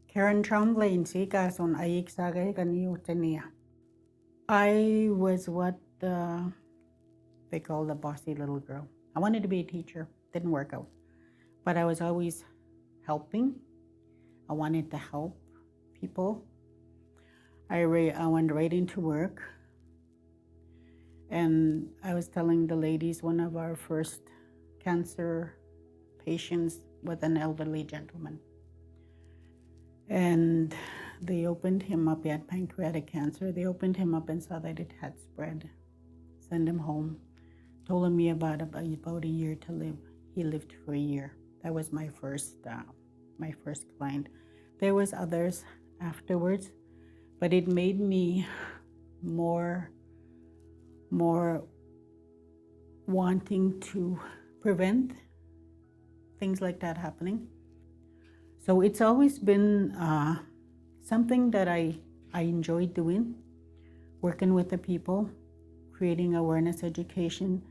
Karen Tremblay in Sikas on Ayik Sagay Kaniutania. I was what they call the bossy little girl. I wanted to be a teacher, didn't work out. But I was always helping. I wanted to help people. I went right into work. And I was telling the ladies, one of our first cancer patients was an elderly gentleman. And they opened him up. He had pancreatic cancer. They opened him up and saw that it had spread. Sent him home. Told him he about a year to live. He lived for a year. That was my first client. There was others afterwards, but it made me more wanting to prevent things like that happening. So it's always been something that I enjoyed doing, working with the people, creating awareness education.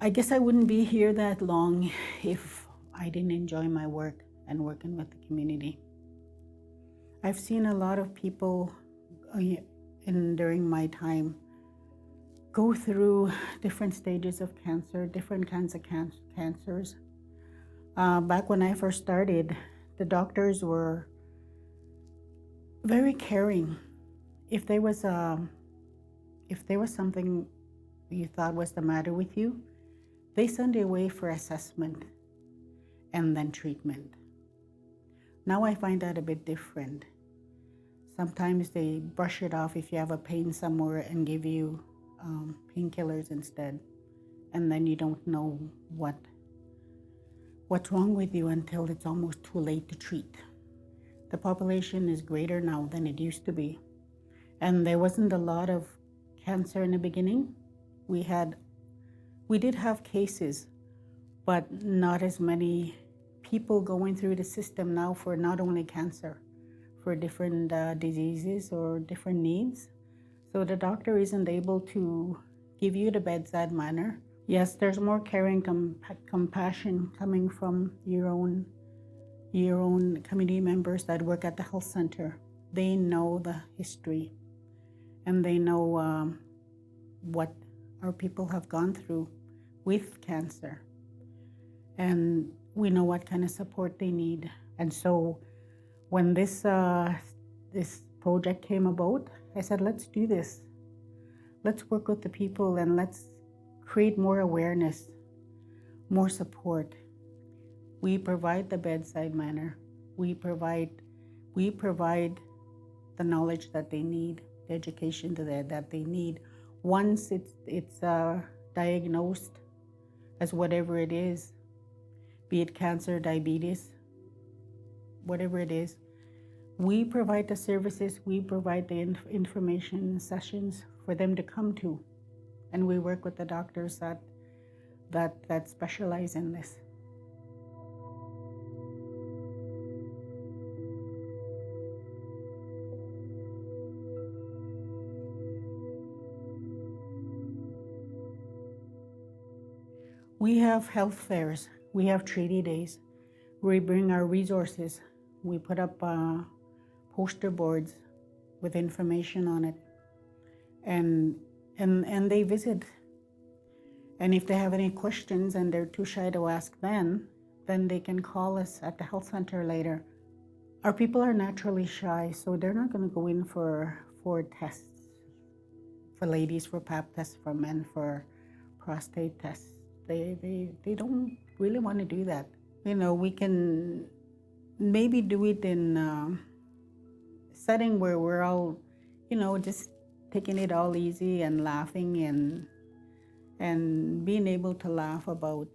I guess I wouldn't be here that long if I didn't enjoy my work and working with the community. I've seen a lot of people during my time go through different stages of cancer, different kinds of cancers. Back when I first started, the doctors were very caring. If there was something you thought was the matter with you, they send you away for assessment and then treatment. Now I find that a bit different. Sometimes they brush it off if you have a pain somewhere and give you painkillers instead, and then you don't know what's wrong with you until it's almost too late to treat. The population is greater now than it used to be, and there wasn't a lot of cancer in the beginning. We did have cases, but not as many people going through the system now for not only cancer, for different diseases or different needs. So the doctor isn't able to give you the bedside manner. Yes, there's more caring compassion coming from your own community members that work at the health center. They know the history and they know what our people have gone through with cancer. And we know what kind of support they need. And so when this project came about, I said, let's do this. Let's work with the people and let's create more awareness, more support. We provide the bedside manner. We provide the knowledge that they need, the education that they need. Once it's diagnosed as whatever it is, be it cancer, diabetes, whatever it is, we provide the services, we provide the information sessions for them to come to. And we work with the doctors that specialize in this. We have health fairs, we have treaty days. We bring our resources. We put up poster boards with information on it, and they visit. And if they have any questions and they're too shy to ask then they can call us at the health center later. Our people are naturally shy, so they're not going to go in for tests. For ladies, for pap tests, for men, for prostate tests. They don't really want to do that. You know, we can maybe do it in a setting where we're all, just taking it all easy and laughing and being able to laugh about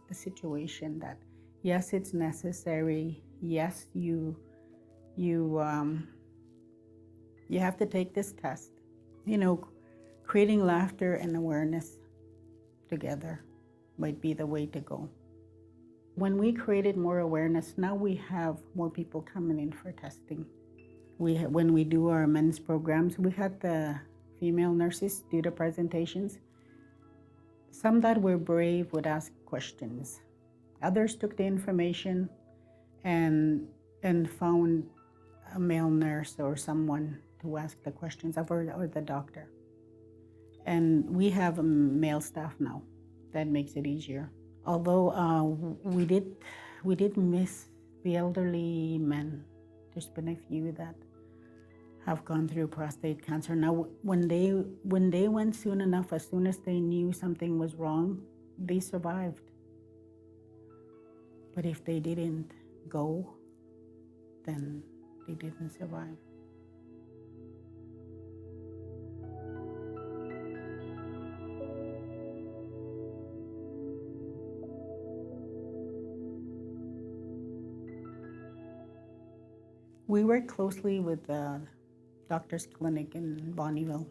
the situation that, yes, it's necessary. Yes, you have to take this test. Creating laughter and awareness together might be the way to go. When we created more awareness, now we have more people coming in for testing. When we do our men's programs, we had the female nurses do the presentations. Some that were brave would ask questions. Others took the information and and found a male nurse or someone to ask the questions of, or the doctor. And we have a male staff now. That makes it easier. Although we did miss the elderly men. There's been a few that have gone through prostate cancer. Now, when they went soon enough, as soon as they knew something was wrong, they survived. But if they didn't go, then they didn't survive. We work closely with the doctor's clinic in Bonneville,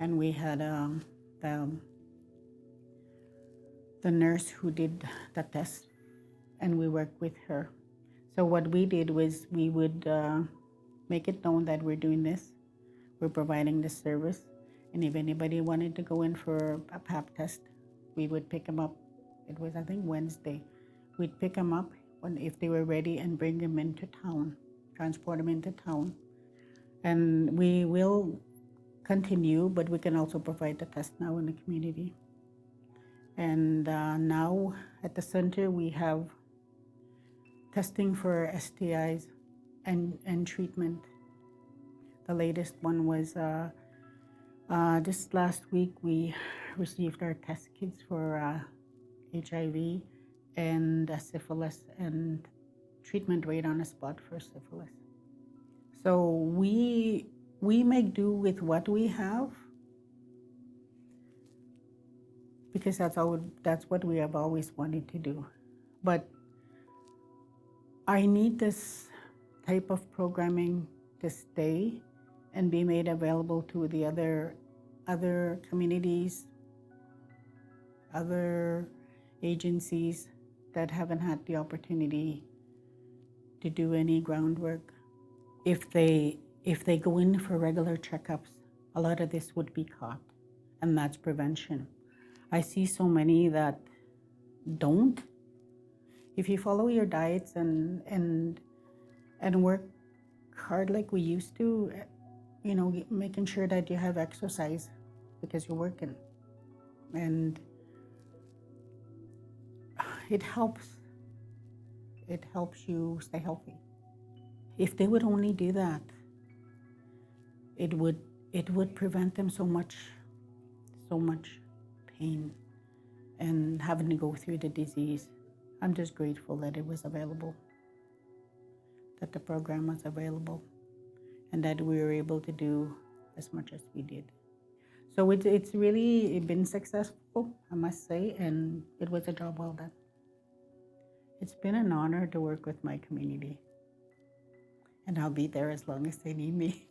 and we had the nurse who did the test, and we worked with her. So what we did was we would make it known that we're doing this, we're providing this service, and if anybody wanted to go in for a pap test, we would pick them up. It was, I think, Wednesday. We'd pick them up if they were ready and bring them into town, transport them into town. And we will continue, but we can also provide the test now in the community. And now at the center we have testing for STIs and treatment. The latest one was just last week we received our test kits for HIV and syphilis, and treatment right on the spot for syphilis. So we make do with what we have, because that's what we have always wanted to do. But I need this type of programming to stay and be made available to the other communities, other agencies that haven't had the opportunity to do any groundwork. If they go in for regular checkups, a lot of this would be caught, and that's prevention. I see so many that don't. If you follow your diets and work hard like we used to, you know, making sure that you have exercise because you're working, and it helps you stay healthy. If they would only do that, it would prevent them so much pain and having to go through the disease. I'm just grateful that it was available, that the program was available, and that we were able to do as much as we did. So it's really been successful, I must say, and it was a job well done. It's been an honor to work with my community, and I'll be there as long as they need me.